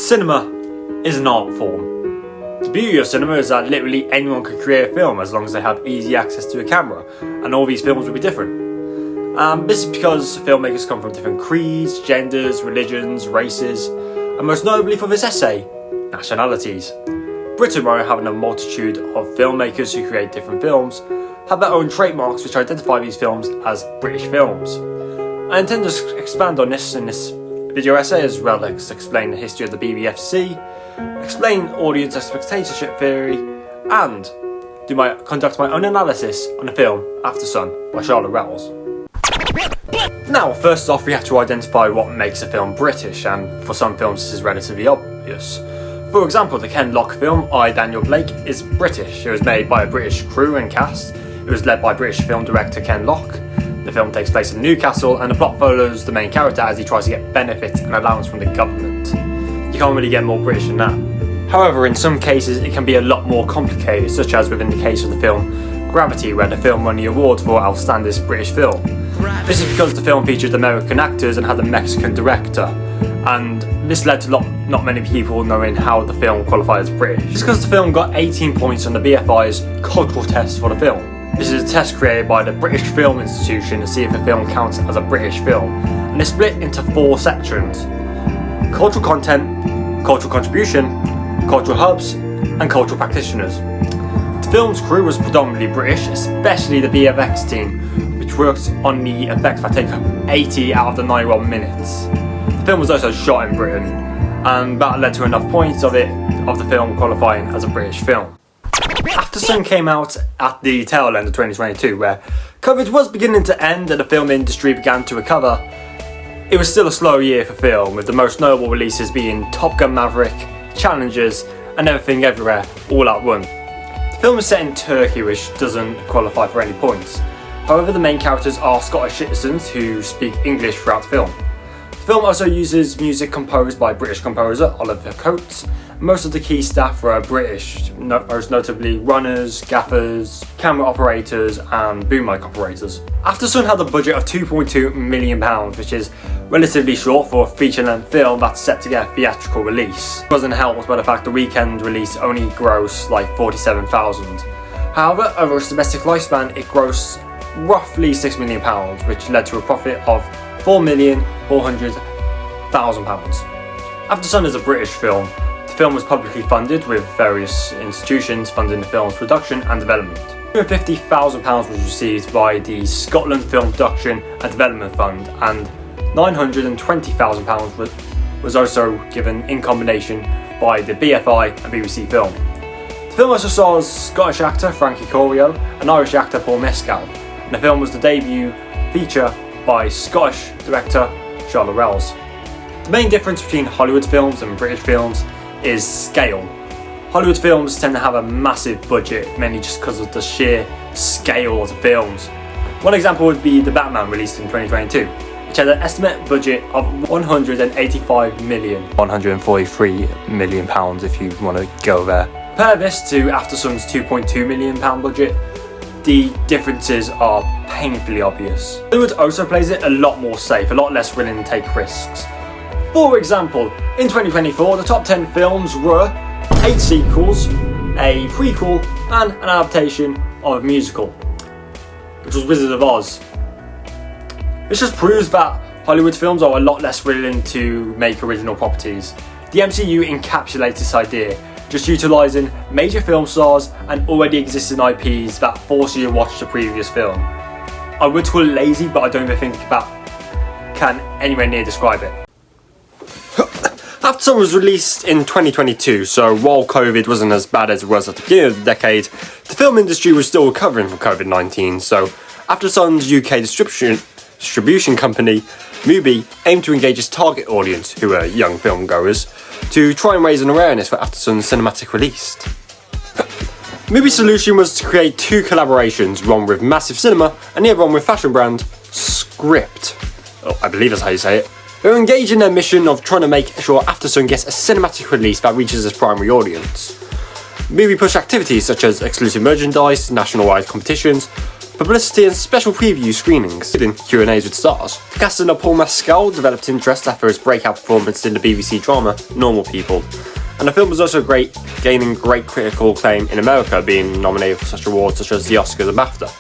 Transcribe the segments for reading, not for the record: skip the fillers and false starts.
Cinema is an art form. The beauty of cinema is that literally anyone can create a film as long as they have easy access to a camera, and all these films will be different. This is because filmmakers come from different creeds, genders, religions, races, and most notably for this essay, nationalities. Britain, where having a multitude of filmmakers who create different films, have their own trademarks which identify these films as British films. I intend to expand on this in this video essay, as well as explain the history of the BBFC, explain audience expectatorship theory, and conduct my own analysis on the film Aftersun by Charlotte Wells. Now, first off, we have to identify what makes a film British, and for some films this is relatively obvious. For example, the Ken Loach film I, Daniel Blake is British. It was made by a British crew and cast. It was led by British film director Ken Loach. The film takes place in Newcastle, and the plot follows the main character as he tries to get benefit and allowance from the government. You can't really get more British than that. However, in some cases it can be a lot more complicated, such as within the case of the film Gravity, where the film won the award for Outstanding British Film. This is because the film featured American actors and had a Mexican director, and this led to not many people knowing how the film qualified as British. It's because the film got 18 points on the BFI's cultural test for the film. This is a test created by the British Film Institution to see if a film counts as a British film, and it's split into 4 sections: cultural content, cultural contribution, cultural hubs, and cultural practitioners. The film's crew was predominantly British, especially the VFX team, which worked on the effects that take 80 out of the 91 minutes. The film was also shot in Britain, and that led to enough points of the film qualifying as a British film. Aftersun came out at the tail end of 2022, where COVID was beginning to end and the film industry began to recover. It was still a slow year for film, with the most notable releases being Top Gun Maverick, Challengers, and Everything Everywhere all at once. The film is set in Turkey, which doesn't qualify for any points. However, the main characters are Scottish citizens who speak English throughout the film. The film also uses music composed by British composer Oliver Coates. Most of the key staff were British, most notably runners, gaffers, camera operators, and boom mic operators. Aftersun had a budget of £2.2 million, which is relatively short for a feature-length film that's set to get a theatrical release. It wasn't helped by the fact the weekend release only grossed like £47,000. However, over its domestic lifespan, it grossed roughly £6 million, which led to a profit of £4,400,000. Aftersun is a British film. The film was publicly funded, with various institutions funding the film's production and development. £250,000 was received by the Scotland Film Production and Development Fund, and £920,000 was also given in combination by the BFI and BBC Film. The film also stars Scottish actor Frankie Corio and Irish actor Paul Mescal, and the film was the debut feature by Scottish director Charlotte Wells. The main difference between Hollywood films and British films is scale. Hollywood films tend to have a massive budget, mainly just because of the sheer scale of the films. One example would be The Batman, released in 2022, which had an estimated budget of £185 million, £143 million if you want to go there. Compare this to Aftersun's £2.2 million budget, the differences are painfully obvious. Hollywood also plays it a lot more safe, a lot less willing to take risks. For example, in 2024, the top 10 films were 8 sequels, a prequel, and an adaptation of a musical, which was Wizard of Oz. This just proves that Hollywood films are a lot less willing to make original properties. The MCU encapsulates this idea, just utilising major film stars and already existing IPs that force you to watch the previous film. I would call it lazy, but I don't even think that can anywhere near describe it. Aftersun was released in 2022, so while COVID wasn't as bad as it was at the beginning of the decade, the film industry was still recovering from COVID-19, so Aftersun's UK distribution company, Mubi, aimed to engage its target audience, who are young film goers, to try and raise an awareness for Aftersun's cinematic release. Mubi's solution was to create 2 collaborations, one with Massive Cinema and the other one with fashion brand Script. Oh, I believe that's how you say it. They're engaged in their mission of trying to make sure Aftersun gets a cinematic release that reaches its primary audience. Mubi pushed activities such as exclusive merchandise, national-wide competitions, publicity and special preview screenings, including Q&As with stars. The casting of Paul Mescal developed interest after his breakout performance in the BBC drama Normal People, and the film was also great, gaining great critical acclaim in America, being nominated for such awards such as the Oscars and BAFTA.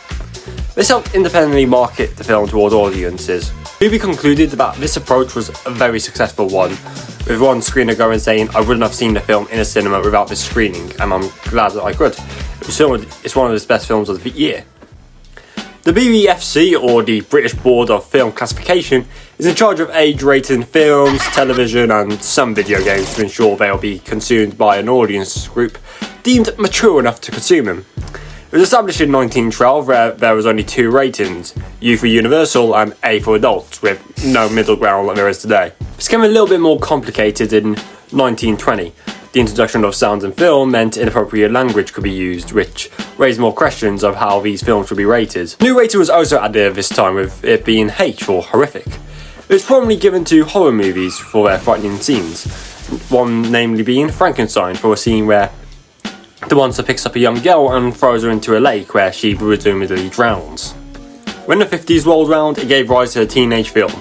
This helped independently market the film towards audiences. The movie concluded that this approach was a very successful one, with one screener going saying, "I wouldn't have seen the film in a cinema without this screening, and I'm glad that I could. It's one of the best films of the year." The BBFC, or the British Board of Film Classification, is in charge of age-rating films, television and some video games to ensure they'll be consumed by an audience group deemed mature enough to consume them. It was established in 1912 where there was only two ratings, U for Universal and A for Adults, with no middle ground like there is today. This became a little bit more complicated in 1920. The introduction of sounds in film meant inappropriate language could be used, which raised more questions of how these films should be rated. A new rating was also added at this time, with it being H for horrific. It was prominently given to horror movies for their frightening scenes, one namely being Frankenstein, for a scene where the monster picks up a young girl and throws her into a lake where she presumably drowns. When the 50s rolled round, it gave rise to a teenage film.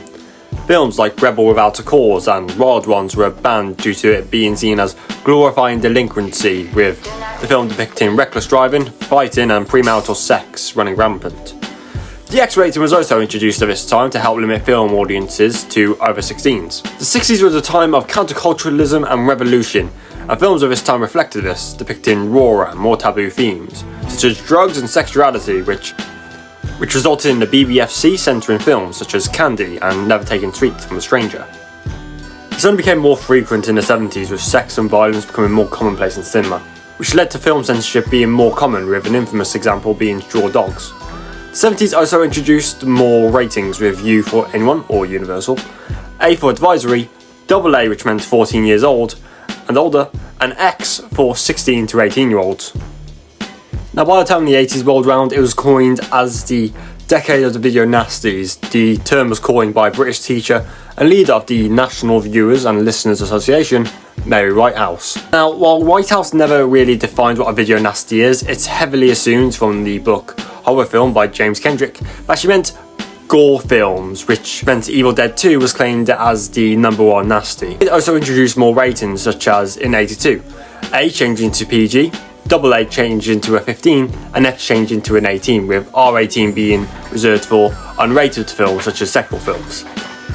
Films like Rebel Without a Cause and Wild Ones were banned due to it being seen as glorifying delinquency, with the film depicting reckless driving, fighting and premarital sex running rampant. The X rating was also introduced at this time to help limit film audiences to over 16s. The 60s was a time of counterculturalism and revolution, and films of this time reflected this, depicting rawer and more taboo themes, such as drugs and sexuality, which resulted in the BBFC censoring films such as Candy and Never Taking Sweets from a Stranger. This only became more frequent in the 70s, with sex and violence becoming more commonplace in cinema, which led to film censorship being more common, with an infamous example being Straw Dogs. The 70s also introduced more ratings, with U for anyone or universal, A for advisory, AA which meant 14 years old and older, and X for 16 to 18-year-olds. Now, by the time the 80s rolled round, it was coined as the decade of the video nasties. The term was coined by British teacher and leader of the National Viewers and Listeners Association, Mary Whitehouse. Now, while Whitehouse never really defined what a video nasty is, it's heavily assumed from the book Horror Film by James Kendrick that she meant gore films, which meant Evil Dead 2 was claimed as the #1 nasty. It also introduced more ratings, such as in 82, A changing to PG, AA changed into a 15, and F changed into an 18, with R18 being reserved for unrated films such as sexual films.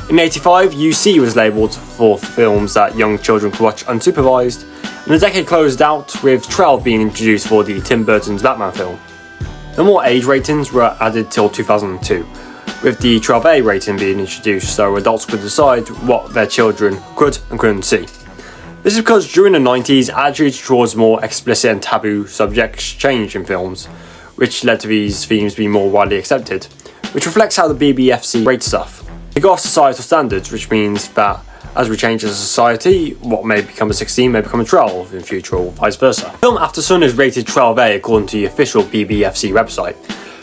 In 85, UC was labelled for films that young children could watch unsupervised, and the decade closed out with 12 being introduced for the Tim Burton's Batman film. No more age ratings were added till 2002, with the 12A rating being introduced so adults could decide what their children could and couldn't see. This is because during the 90s, attitudes towards more explicit and taboo subjects changed in films, which led to these themes being more widely accepted, which reflects how the BBFC rates stuff. They go off societal standards, which means that as we change as a society, what may become a 16 may become a 12 in future, or vice versa. Film After Sun is rated 12A according to the official BBFC website.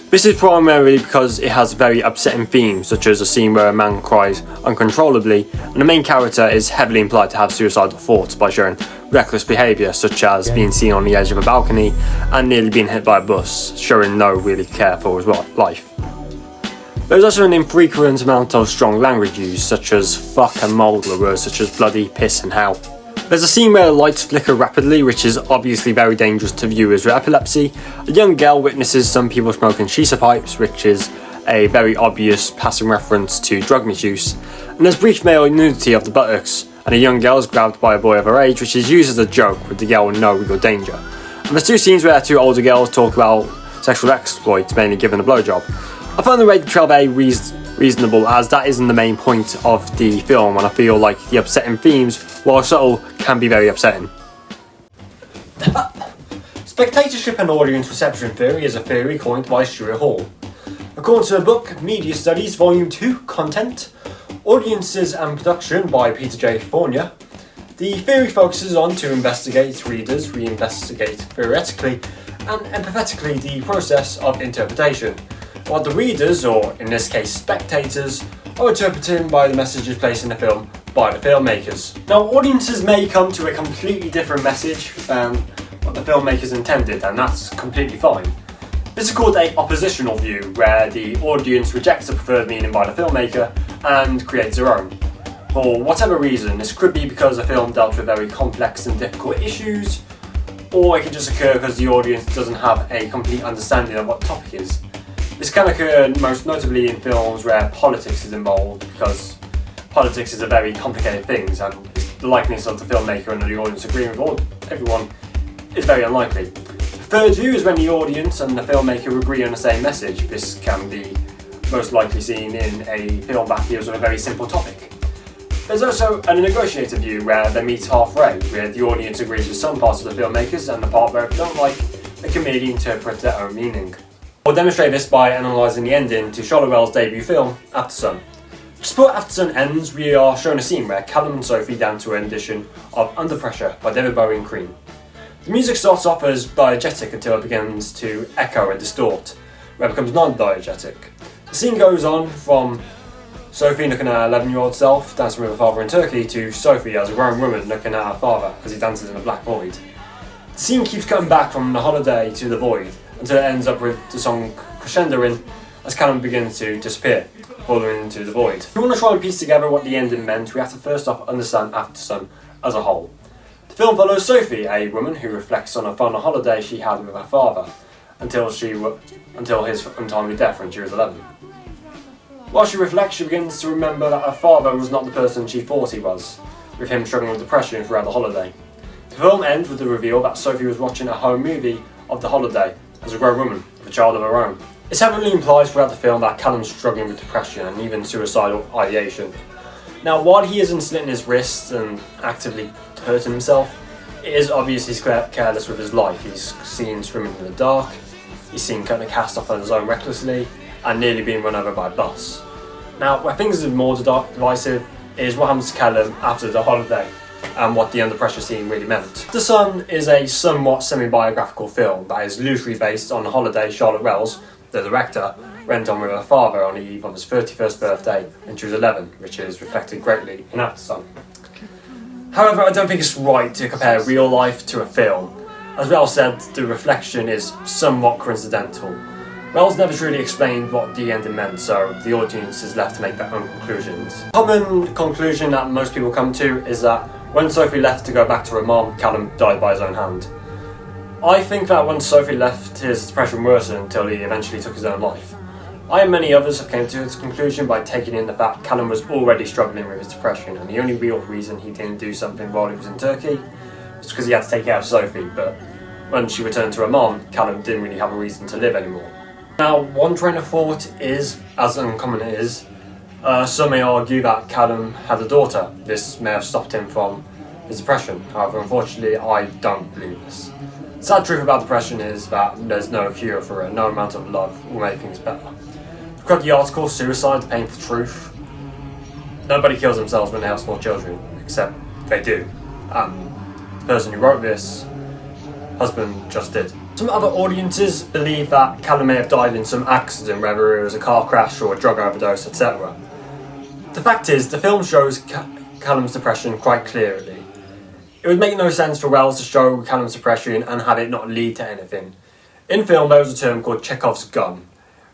This is primarily because it has very upsetting themes, such as a scene where a man cries uncontrollably, and the main character is heavily implied to have suicidal thoughts by showing reckless behaviour, such as being seen on the edge of a balcony and nearly being hit by a bus, showing no really care for his life. There is also an infrequent amount of strong language used, such as fuck and mulder, words such as bloody, piss and hell. There's a scene where lights flicker rapidly, which is obviously very dangerous to viewers with epilepsy. A young girl witnesses some people smoking shisha pipes, which is a very obvious passing reference to drug misuse. And there's brief male nudity of the buttocks, and a young girl is grabbed by a boy of her age, which is used as a joke with the girl in no real danger. And there's two scenes where two older girls talk about sexual exploits, mainly given a blowjob. I find the rating 12A reasonable, as that isn't the main point of the film, and I feel like the upsetting themes, while subtle, can be very upsetting. Spectatorship and audience reception theory is a theory coined by Stuart Hall. According to the book Media Studies Volume 2, Content, Audiences and Production by Peter J. Fournier, the theory focuses on to investigate readers, reinvestigate theoretically and empathetically the process of interpretation, what the readers, or in this case spectators, are interpreting by the messages placed in the film by the filmmakers. Now, audiences may come to a completely different message than what the filmmakers intended, and that's completely fine. This is called a oppositional view, where the audience rejects the preferred meaning by the filmmaker and creates their own. For whatever reason, this could be because the film dealt with very complex and difficult issues, or it could just occur because the audience doesn't have a complete understanding of what the topic is. This can occur most notably in films where politics is involved, because politics is a very complicated thing, and the likeness of the filmmaker and the audience agreeing with everyone is very unlikely. The third view is when the audience and the filmmaker agree on the same message. This can be most likely seen in a film that deals with a very simple topic. There's also a negotiated view where they meet halfway, where the audience agrees with some parts of the filmmakers and the part where they don't like, they can merely interpret their own meaning. We'll demonstrate this by analysing the ending to Charlotte Wells' debut film, After Sun. Just before After Sun ends, we are shown a scene where Callum and Sophie dance to a rendition of Under Pressure by David Bowie and Cream. The music starts off as diegetic until it begins to echo and distort, where it becomes non-diegetic. The scene goes on from Sophie looking at her 11-year-old self dancing with her father in Turkey to Sophie as a grown woman looking at her father as he dances in a black void. The scene keeps cutting back from the holiday to the void until it ends up with the song crescendoing as Callum begins to disappear, falling into the void. If we want to try and piece together what the ending meant, we have to first off understand After Sun as a whole. The film follows Sophie, a woman who reflects on a fun holiday she had with her father until his untimely death when she was 11. While she reflects, she begins to remember that her father was not the person she thought he was, with him struggling with depression throughout the holiday. The film ends with the reveal that Sophie was watching a home movie of the holiday as a grown woman with a child of her own. It's heavily implied throughout the film that Callum's struggling with depression and even suicidal ideation. Now, while he isn't slitting his wrists and actively hurting himself, it is obvious he's careless with his life. He's seen swimming in the dark, he's seen cutting a cast off on his own recklessly, and nearly being run over by a bus. Now, where things are more divisive is what happens to Callum after the holiday and what the Under Pressure scene really meant. The Sun is a somewhat semi-biographical film that is loosely based on the holiday Charlotte Wells, the director, went on with her father on the eve of his 31st birthday when she was 11, which is reflected greatly in After Sun. However, I don't think it's right to compare real life to a film. As Wells said, the reflection is somewhat coincidental. Wells never truly explained what the ending meant, so the audience is left to make their own conclusions. The common conclusion that most people come to is that when Sophie left to go back to her mom, Callum died by his own hand. I think that when Sophie left, his depression worsened until he eventually took his own life. I and many others have come to this conclusion by taking in the fact Callum was already struggling with his depression, and the only real reason he didn't do something while he was in Turkey was because he had to take care of Sophie, but when she returned to her mom, Callum didn't really have a reason to live anymore. Now, one train of thought is, as uncommon it is, some may argue that Callum had a daughter. This may have stopped him from his depression. However, unfortunately, I don't believe this. The sad truth about depression is that there's no cure for it. No amount of love will make things better. Got the article Suicide, the Painful Truth. Nobody kills themselves when they have small children, except they do. The person who wrote this, husband, just did. Some other audiences believe that Callum may have died in some accident, whether it was a car crash or a drug overdose, etc. The fact is, the film shows Callum's depression quite clearly. It would make no sense for Wells to show Callum's depression and have it not lead to anything. In film, there was a term called Chekhov's gun,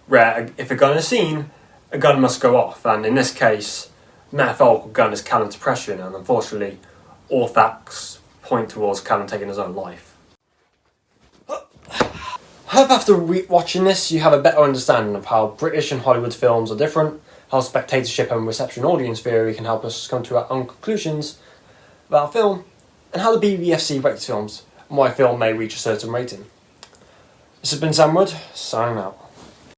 where if a gun is seen, a gun must go off, and in this case, the metaphorical gun is Callum's depression, and unfortunately, all facts point towards Callum taking his own life. I hope after watching this, you have a better understanding of how British and Hollywood films are different, how spectatorship and reception audience theory can help us come to our own conclusions about film, and how the BBFC rates films, and why a film may reach a certain rating. This has been Sam Wood, signing out.